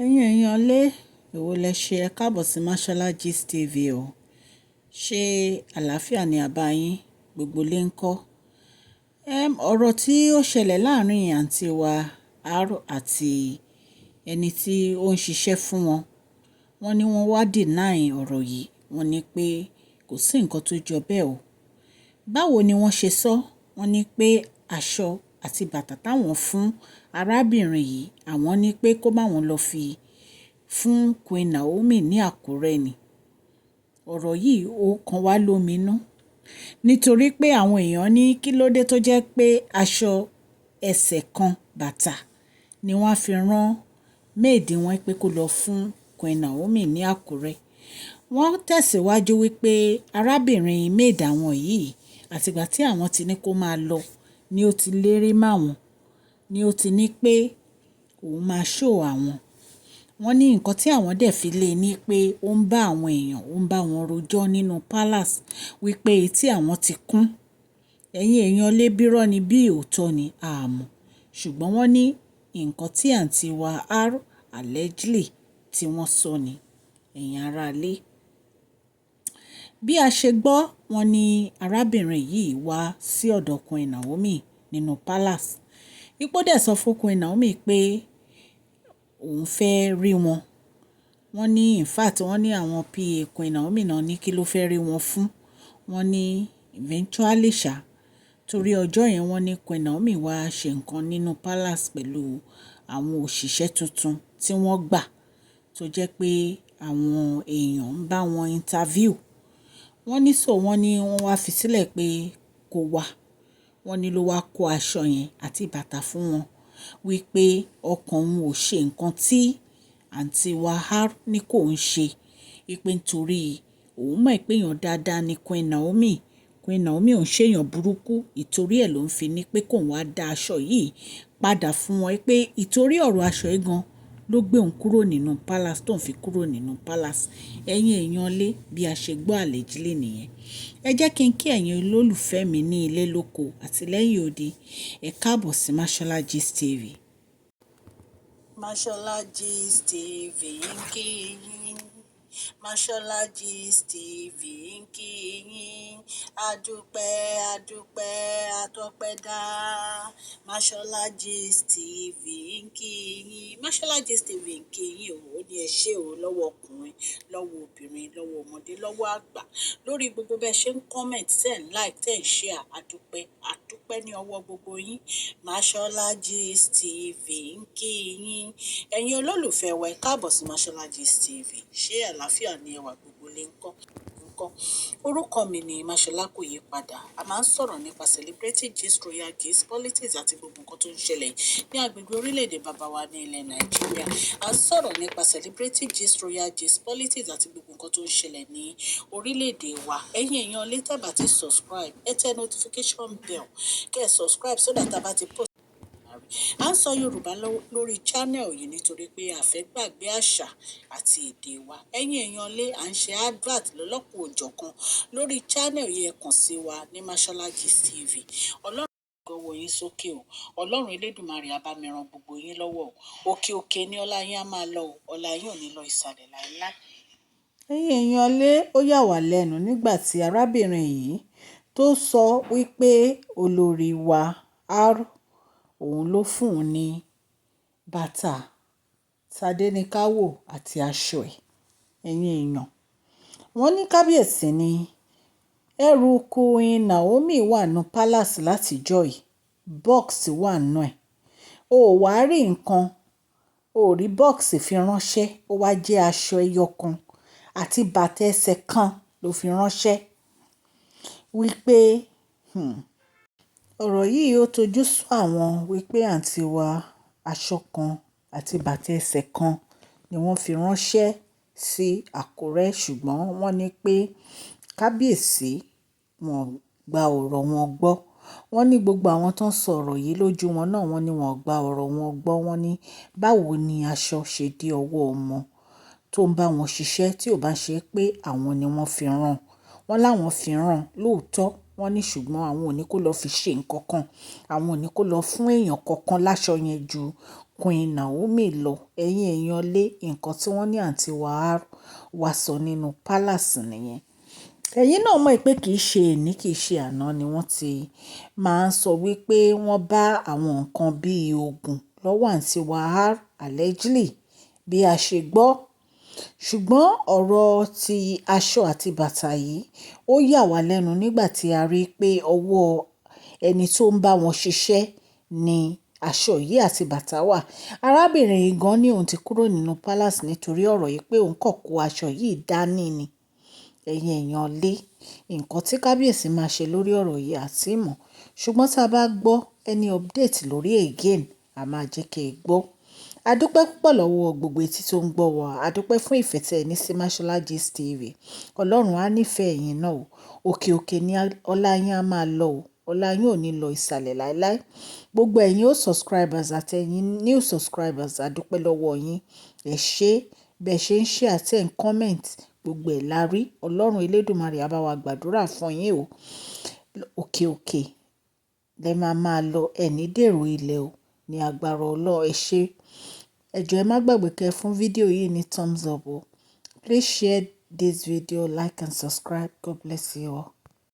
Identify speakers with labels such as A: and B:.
A: Ẹ̀yin èèyàn lé èwo lẹ ṣe ẹ káàbọ̀ sí Mashola Gist TV o. Ṣé àlàáfíà ni àbá yín gbogbo lé ń kọ́? Ọ̀rọ̀ tí ó ṣẹlẹ̀ láàrin àǹtí wa R àti ẹni tí ó ń ṣiṣẹ́ fún wọn, wọ́n ní wọ́n wá deny ọ̀rọ̀ yìí, wọ́n ní pé kò sí nǹkan tó jọ bẹ́ẹ̀ o. Báwo ni wọ́n ṣe sọ? Wọ́n ní pé aṣọ àti bàtà táwọn fún arábìnrin yìí, àwọn ní pé kó bá wọn lọ fi fún Queen Naomi ní Àkúrẹ́ ni. Ọ̀rọ̀ yìí ó kan wá lóminú nítorí pé àwọn èèyàn ní kí ló dé tó jẹ́ pé aṣọ ẹsẹ̀ kan bàtà ni wọ́n fi rán méèdì wọn pé kó lọ fún Queen Naomi ní Àkúrẹ́. Wọ́n tẹ̀síwájú wípé arábìnrin méèdì àwọn yìí àtìgbà tí àwọn ti ní kó máa lọ ni ó ti lérí máwọn, ni ó ti ní pé òun máa show àwọn. Wọ́n ní nǹkan tí àwọn dẹ̀ fi lé ní pé ó ń bá àwọn èèyàn, ó ń bá wọn rojọ́ nínú palace wípé etí àwọn ti kún. Ẹ̀yin èèyàn lé bírọ́ ni bí òótọ́ ni àmọ́. Ṣùgbọ́n wọ́n ní nǹkan tí àǹtí wa R allegedly tí wọ́n sọ ni, ẹ̀yin ará lé. Bí a ṣe gbọ́, wọ́n ní arábìnrin yìí wá sí ọ̀dọ̀ Queen Naomi nínú palace. Ipò dẹ̀ sọ fún Queen Naomi pé òun fẹ́ rí wọn. Wọ́n ní in fact wọ́n ní àwọn PA Queen Naomi náà ní kí ló fẹ́ rí wọn fún. Wọ́n ní eventually ṣá, torí ọjọ́ yẹn wọ́n ní Queen Naomi wá ṣe nǹkan nínú palace pẹ̀lú àwọn òṣìṣẹ́ tuntun tí wọ́n gbà tó jẹ́ pé àwọn èèyàn ń bá wọn interview. Wọ́n ní wọ́n ní wọ́n wá fi sílẹ̀ pé kó wá. Wọ́n ní ló wá kó aṣọ yẹn àti bàtà fún wọn wípé ọkàn òun ò ṣe nǹkan tí àǹtí wa R ní kò ń ṣe. Wípé nítorí òun mọ̀ pé èèyàn dáadáa ni Queen Naomi. Queen Naomi ò ń ṣe èèyàn burúkú. Ìtorí ẹ̀ ló ń fi ní pé kóun wá dá aṣọ yìí padà fún wọn. Pé ìtorí ọ̀rọ̀ aṣọ yìí gan ló gbé òun kúrò nínú palace, tó ń fi kúrò nínú palace. Ẹ̀yin èèyàn lé bí a ṣe gbọ́ allegedly nìyẹn. Ẹ jẹ́ kí n kí ẹ̀yin olólùfẹ́ mi ní ilé lóko àti lẹ́yìn odi. Ẹ káàbọ̀ sí Mashola Gist TV. Mashola Gist TV ń kí yín. Mashola Gist TV ń kí yín. Adúpẹ́ adúpẹ́ atọ́pẹ́ dá. Mashola Gist TV ń kí yín. Mashola Gist TV ń kí yín o. Ó ní ẹ ṣé o lọ́wọ́ ọkùnrin, lọ́wọ́ obìnrin, lọ́wọ́ ọmọdé, lọ́wọ́ àgbà. Lórí gbogbo bẹ́ẹ̀ ṣe ń comment, tẹ̀ ń like, tẹ̀ ń share. Adúpẹ́ ní ọwọ́ gbogbo yín. Mashola Gist TV ń kí yín. Ẹ̀yin olólùfẹ́ wa ẹ káàbọ̀ sí Mashola Gist TV. Ṣé àlàáfíà ni ẹwà gbogbo lè ń kọ́? Orúkọ mi ni Mashola kò yí padà. A máa ń sọ̀rọ̀ nípa celebrity gist, royal gist, politics àti gbogbo nǹkan tó ń ṣẹlẹ̀ ní agbègbè orílẹ̀-èdè bàbá wa ní ilẹ̀ Nàìjíríà. A ń sọ̀rọ̀ nípa celebrity gist, royal gist, politics àti gbogbo nǹkan tó ń ṣẹlẹ̀ ní orílẹ̀-èdè wa. Ẹ̀yin èèyàn lè tẹ́ bá ti subscribe, ẹ tẹ notification bell kẹ́ ẹ subscribe so that a bá ti post. À ń sọ Yorùbá lórí channel yìí nítorí pé a fẹ́ gbàgbé àṣà àti èdè wa. Ẹ̀yin èèyàn lé à ń ṣe advert lọ́lọ́kùn òjọ̀kan lórí channel yìí, ẹ kàn sí wa ní Mashola Gist TV. Ọlọ́run gbọ́wọ́ yín sókè o. Ọlọ́run Elédùmarè á bá mi ran gbogbo yín lọ́wọ́ o. Òkè òkè ni ọlá yín á máa lọ o. Ọlá yín ò ní lọ ìsàlẹ̀ láíláí. Ẹ̀yin èèyàn lé ó yà wá lẹ́nu nígbà tí arábìnrin yìí tó sọ wípé olórí wa R òun ló fún un ní bàtà, Tadéníkáwò àti aṣọ ẹ̀. Ẹ̀yin èèyàn, wọ́n ní kábíyèsí ni ẹrù Queen Naomi wà nù palace látijọ́ yìí, box wà nù ẹ̀. O ò wá rí nǹkan, o ò rí box fi ránṣẹ́, ó wá jẹ́ aṣọ ẹyọ kan àti bàtà ẹsẹ̀ kan ló fi ránṣẹ́. Wípé ọ̀rọ̀ yìí ó tojú sú àwọn wípé àǹtí wa aṣọ kan àti bàtà ẹsẹ̀ kan ni wọ́n fi ránṣẹ́ sí Àkúrẹ́, ṣùgbọ́n wọ́n ní pé kábíyèsí wọn gba ọ̀rọ̀ wọn gbọ́. Wọ́n ní gbogbo àwọn tó ń sọ ọ̀rọ̀ yìí lójú wọn náà, wọ́n ní wọn gba ọ̀rọ̀ wọn gbọ́. Wọ́n ní báwo ni aṣọ ṣe dé ọwọ́ ọmọ tó ń bá wọn ṣiṣẹ́ tí ò bá ṣe pé àwọn ni wọ́n fi rán. Wọ́n láwọn fi rán lóòótọ́. Wọ́n ní ṣùgbọ́n àwọn ò ní kó lọ fi ṣe nǹkan kan. Àwọn ò ní kó lọ fún èèyàn kankan láṣọ yẹn ju Queen Naomi lọ. Ẹ̀yin èèyàn lé nǹkan tí wọ́n ní àǹtí wa sọ nínú palace nìyẹn. Ẹ̀yin náà mọ̀ pé kì í ṣe èní kì í ṣe àná ni wọ́n ti máa ń sọ wípé wọ́n bá àwọn nǹkan bíi oògùn lọ́wọ́ àǹtí wa allegedly bí a ṣe gbọ́. Ṣùgbọ́n ọ̀rọ̀ ti aṣọ àti bàtà yìí ó yà wá lẹ́nu nígbà tí a rí pé ọwọ́ ẹni tó ń bá wọn ṣiṣẹ́ ni aṣọ yìí àti bàtà wà. Arábìnrin yìí gan ní òun ti kúrò nínú palace nítorí ọ̀rọ̀ yìí pé òun kàn kó aṣọ yìí dání ni. Ẹ̀yin èèyàn lé nǹkan tí kábíyèsí máa ṣe lórí ọ̀rọ̀ yìí àti ìmọ̀. Ṣùgbọ́n tá a bá gbọ́ any update lórí again, a máa jẹ́ kí ẹ gbọ́. A dúpẹ́ púpọ̀ lọ́wọ́ gbogbo etí tó ń gbọ́ wa. A dúpẹ́ fún ìfẹ́ tí ẹ ní sí Mashola Gist TV. Ọlọ́run á nífẹ̀ẹ́ ẹ̀yin náà o. Òkè òkè ni ọlá yín á máa lọ o. Ọlá yín ò ní lọ ìsàlẹ̀ láéláé. Gbogbo ẹ̀yin old subscribers àti ẹ̀yin new subscribers, a dúpẹ́ lọ́wọ́ yín. Ẹ ṣé bẹ́ẹ̀ ṣe ń share àti ẹ̀ ń comment. Gbogbo ẹ̀ la rí. Ọlọ́run Elédùmarè á bá wa gbàdúrà fún yín o. Òkè òkè lẹ máa lọ. Ẹni dèrò ilẹ̀ o ní agbára Ọlọ́run. Ẹ ṣé. Ẹ jọ̀ọ́ ẹ má gbàgbé kẹ́ fún fídíò yìí ní thumbs up o. Please share this video, like and subscribe. God bless you all.